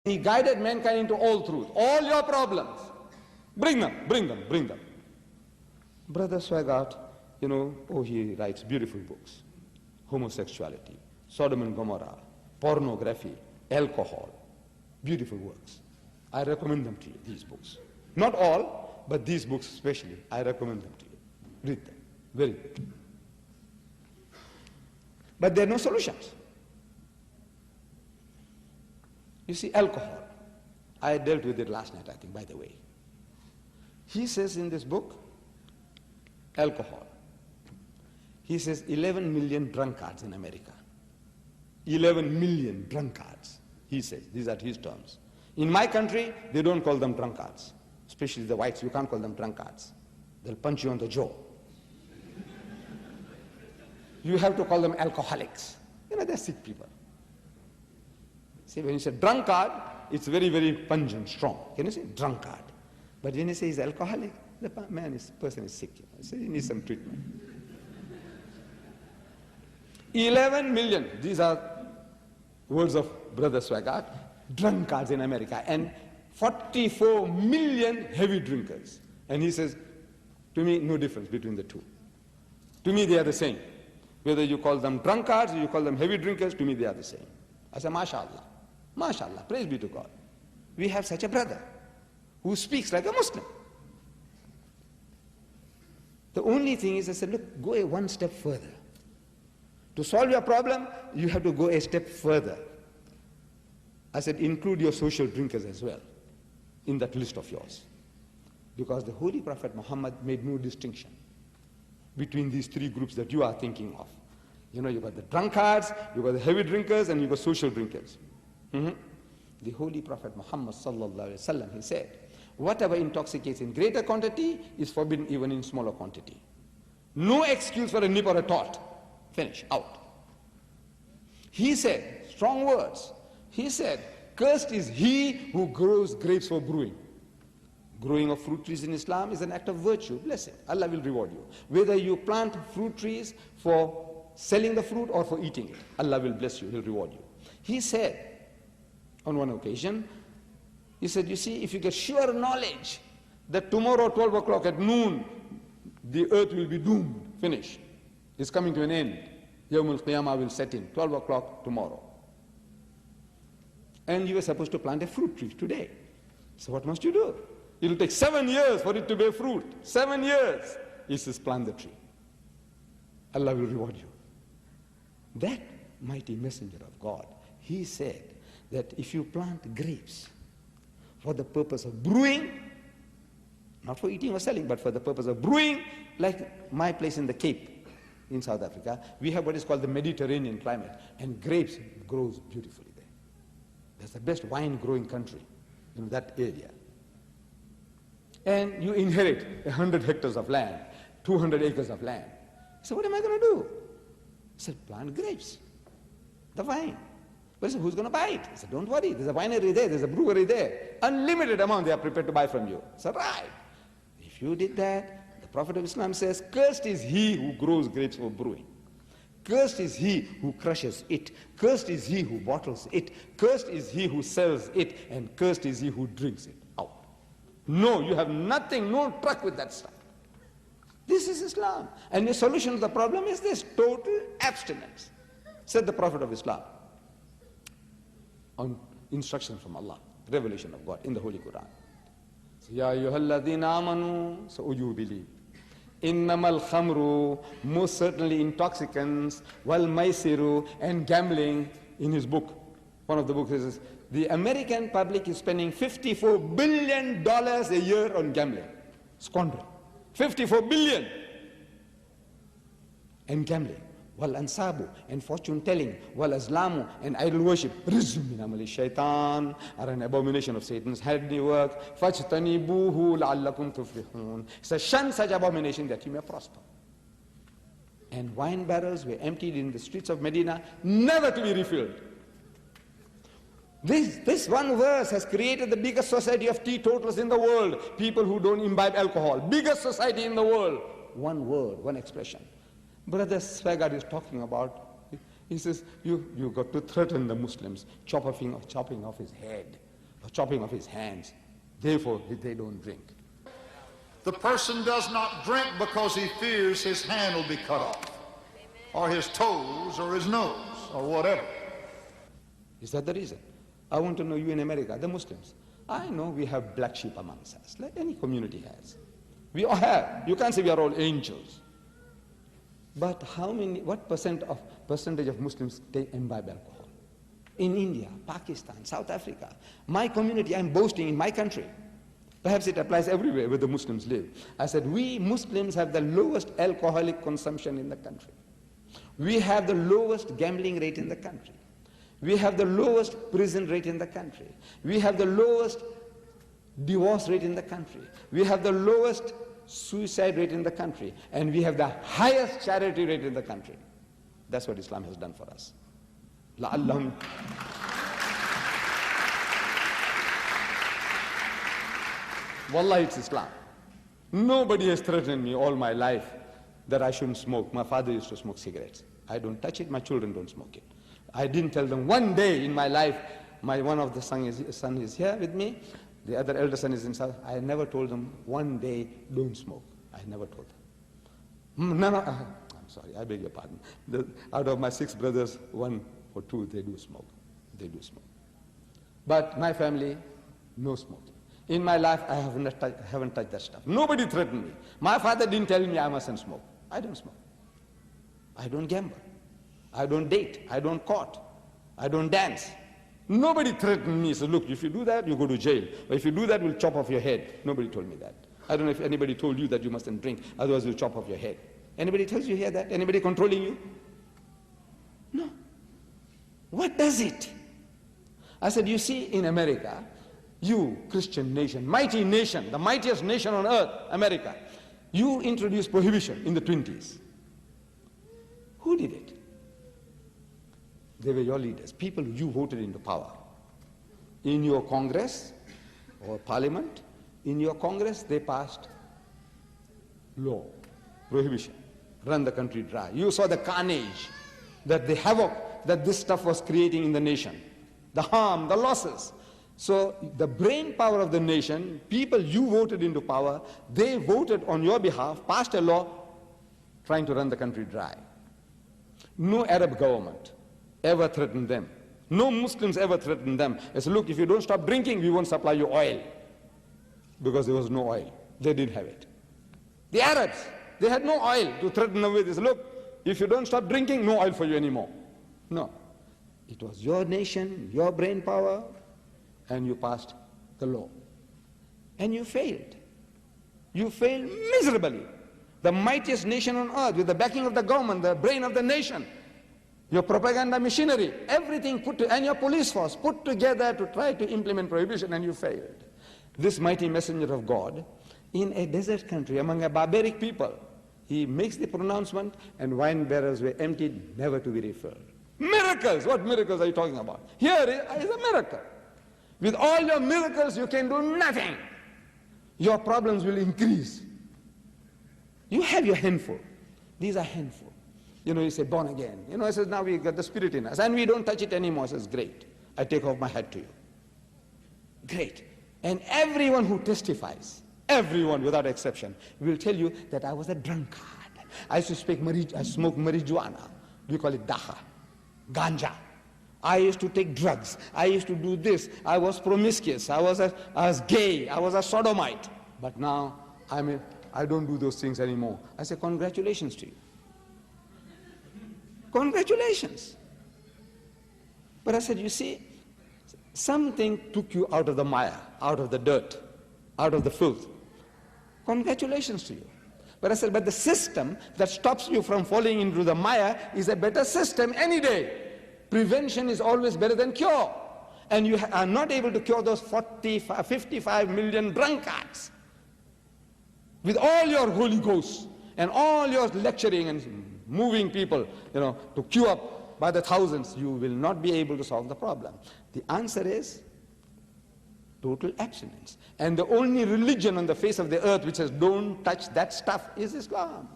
He guided mankind into all truth. All your problems, bring them, bring them, bring them. Brother Swaggart, he writes beautiful books. Homosexuality, Sodom and Gomorrah, pornography, alcohol, beautiful works. I recommend them to you, these books. Not all, but these books especially, I recommend them to you. Read them, very good. But there are no solutions. You see, alcohol. I dealt with it last night, I think, by the way. He says in this book, alcohol. He says 11 million drunkards in America. 11 million drunkards, he says. These are his terms. In my country, they don't call them drunkards. Especially the whites, you can't call them drunkards. They'll punch you on the jaw. You have to call them alcoholics. They're sick people. See, when you say drunkard, it's very, very pungent, strong. Can you say drunkard? But when you say he's alcoholic, the person is sick. So he needs some treatment. 11 million, these are words of Brother Swaggart, drunkards in America, and 44 million heavy drinkers. And he says, to me, no difference between the two. To me, they are the same. Whether you call them drunkards or you call them heavy drinkers, to me, they are the same. I say, MashaAllah. MashaAllah, praise be to God. We have such a brother who speaks like a Muslim. The only thing is, I said, look, go one step further. To solve your problem, you have to go a step further. I said, include your social drinkers as well in that list of yours. Because the Holy Prophet Muhammad made no distinction between these three groups that you are thinking of. You've got the drunkards, you've got the heavy drinkers, and you've got social drinkers. The Holy Prophet Muhammad sallallahu alaihi wasallam, he said, whatever intoxicates in greater quantity is forbidden even in smaller quantity. No excuse for a nip or a tot. Finish, out. He said, strong words, he said, cursed is he who grows grapes for brewing. Growing of fruit trees in Islam is an act of virtue. Bless it. Allah will reward you. Whether you plant fruit trees for selling the fruit or for eating it, Allah will bless you. He'll reward you. He said, on one occasion, he said, you see, if you get sure knowledge that tomorrow 12 o'clock at noon, the earth will be doomed, finished. It's coming to an end. Yawmul Qiyamah will set in, 12 o'clock tomorrow. And you were supposed to plant a fruit tree today. So what must you do? It will take 7 years for it to bear fruit. 7 years. He says, plant the tree. Allah will reward you. That mighty messenger of God, he said that if you plant grapes for the purpose of brewing, not for eating or selling, but for the purpose of brewing, like my place in the Cape in South Africa, we have what is called the Mediterranean climate, and grapes grows beautifully there. That's the best wine growing country in that area. And you inherit 100 hectares of land, 200 acres of land. So what am I going to do? I said, plant grapes, the wine. But I said, who's going to buy it? I said, don't worry, there's a winery there, there's a brewery there. Unlimited amount they are prepared to buy from you. I said, right. If you did that, the Prophet of Islam says, cursed is he who grows grapes for brewing. Cursed is he who crushes it. Cursed is he who bottles it. Cursed is he who sells it. And cursed is he who drinks it out. No, you have nothing, no truck with that stuff. This is Islam. And the solution to the problem is this, total abstinence, said the Prophet of Islam, on instruction from Allah, revelation of God in the Holy Quran. Ya ayyuhalladhina amanu, so you believe. Innamal khamru, most certainly intoxicants, wal maisiru, and gambling. In his book, one of the books says, the American public is spending $54 billion a year on gambling. Squandering. 54 billion. And gambling. Wal ansabu, and fortune telling. Wal azlamu, and idol worship. Rizm min amali shaitan, are an abomination of Satan's handiwork. Fajtanibuhu la'allakum tuflihun. So shun such abomination that you may prosper. And wine barrels were emptied in the streets of Medina, never to be refilled. This one verse has created the biggest society of teetotalers in the world. People who don't imbibe alcohol. Biggest society in the world. One word, one expression. Brother Swaggart is talking about, he says, you got to threaten the Muslims, chopping off his head. or chopping off his hands. Therefore, they don't drink. The person does not drink because he fears his hand will be cut off, or his toes, or his nose, or whatever. Is that the reason? I want to know, you in America, the Muslims. I know we have black sheep amongst us, like any community has. We all have. You can't say we are all angels. But what percentage of Muslims imbibe alcohol? In India, Pakistan, South Africa, my community, I'm boasting in my country. Perhaps it applies everywhere where the Muslims live. I said, we Muslims have the lowest alcoholic consumption in the country. We have the lowest gambling rate in the country. We have the lowest prison rate in the country. We have the lowest divorce rate in the country. We have the lowest suicide rate in the country. And we have the highest charity rate in the country. That's what Islam has done for us. لَعَلَّهُمْ Wallah, it's Islam. Nobody has threatened me all my life that I shouldn't smoke. My father used to smoke cigarettes. I don't touch it, my children don't smoke it. I didn't tell them one day in my life, one of the son is here with me, the other elder son is in South. I never told them one day, don't smoke. I never told them. No, I'm sorry, I beg your pardon. Out of my 6 brothers, 1 or 2, they do smoke. They do smoke. But my family, no smoking. In my life, I haven't touched that stuff. Nobody threatened me. My father didn't tell me I mustn't smoke. I don't smoke. I don't gamble. I don't date. I don't court. I don't dance. Nobody threatened me. Said, look, if you do that, you go to jail. Or if you do that, we'll chop off your head. Nobody told me that. I don't know if anybody told you that you mustn't drink, otherwise we'll chop off your head. Anybody tells you here that? Anybody controlling you? No. What does it? I said, you see, in America, you, Christian nation, mighty nation, the mightiest nation on earth, America, you introduced prohibition in the 20s. Who did it? They were your leaders, people you voted into power. In your Congress or Parliament, in your Congress, they passed law, prohibition, run the country dry. You saw the carnage, that the havoc that this stuff was creating in the nation, the harm, the losses. So the brain power of the nation, people you voted into power, they voted on your behalf, passed a law trying to run the country dry. No Arab government ever threatened them. No Muslims ever threatened them. They said, look, if you don't stop drinking, we won't supply you oil. Because there was no oil. They didn't have it. The Arabs, they had no oil to threaten them with. They said, look, if you don't stop drinking, no oil for you anymore. No. It was your nation, your brain power, and you passed the law. And you failed. You failed miserably. The mightiest nation on earth, with the backing of the government, the brain of the nation, your propaganda machinery, everything and your police force put together to try to implement prohibition, and you failed. This mighty messenger of God, in a desert country, among a barbaric people, he makes the pronouncement, and wine barrels were emptied, never to be refilled. Miracles! What miracles are you talking about? Here is a miracle. With all your miracles, you can do nothing. Your problems will increase. You have your handful. These are handful. You know, you say, born again. You know, I says, now we got the Spirit in us, and we don't touch it anymore. I says, great. I take off my hat to you. Great. And everyone who testifies, everyone without exception, will tell you that I was a drunkard. I used to smoke marijuana. We call it daha, ganja. I used to take drugs. I used to do this. I was promiscuous. I was gay. I was a sodomite. But now I don't do those things anymore. I say, congratulations to you. Congratulations. But I said, you see, something took you out of the mire, out of the dirt, out of the filth. Congratulations to you. But I said, but the system that stops you from falling into the mire is a better system any day. Prevention is always better than cure. And you are not able to cure those 55 million drunkards. With all your Holy Ghost and all your lecturing and moving people, you know, to queue up by the thousands, you will not be able to solve the problem. The answer is total abstinence. And the only religion on the face of the earth which says don't touch that stuff is Islam.